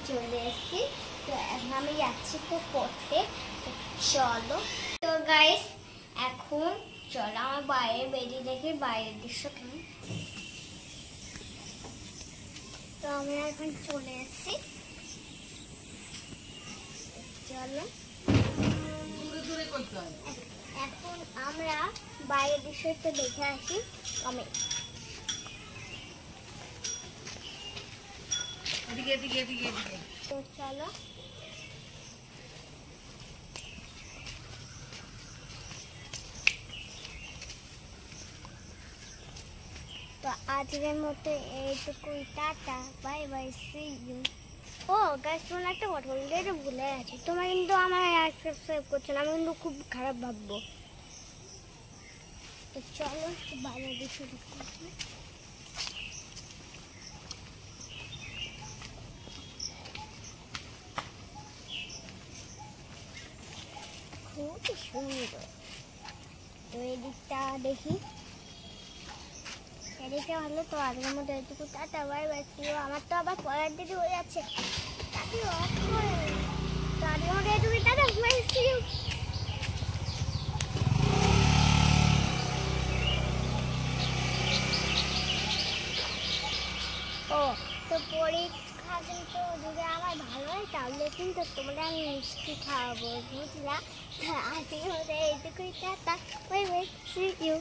চলে এসেছি। তো এখন আমি যাচ্ছি তো পড়তে। চলো তো গাইস, এখন চলো আমার বাইরে বেরিয়ে দেখি বাইরের দৃশ্য কেমন। তো আমি এখন চলে এসেছি। চলো এখন আমরা বাইরের দৃশ্যটা দেখে আসি। আমি তো চলো তো আজকের মতো এইটুকুই, tata, bye bye, see you. Oh guys, তোমরা একটা কথা বলতে এটা ভুলে গেছি, তোমরা কিন্তু আমার সাবস্ক্রাইব করছো না, আমি কিন্তু খুব খারাপ ভাববো। তো চলো বাইরে দৃশ্য দেখতে আসি। খুব সুন্দর। তো এই দিকটা দেখি, এদিকে ভালো। তো আজকের মতো এইটুকু, tata, bye bye, see you. আমার তো আবার পরের দিকে হয়ে যাচ্ছে, তাকে অফ করে। তো আজকের মতো এইটুকু, টাটা, বাই, সি ইউ। ও তো পরীক্ষা কিন্তু যদি আমার ভালো হয় তাহলে কিন্তু তোমরা আমি মিষ্টি খাওয়াবো, বুঝলা? আজকের মতো এইটুকুই, tata, bye bye, see you.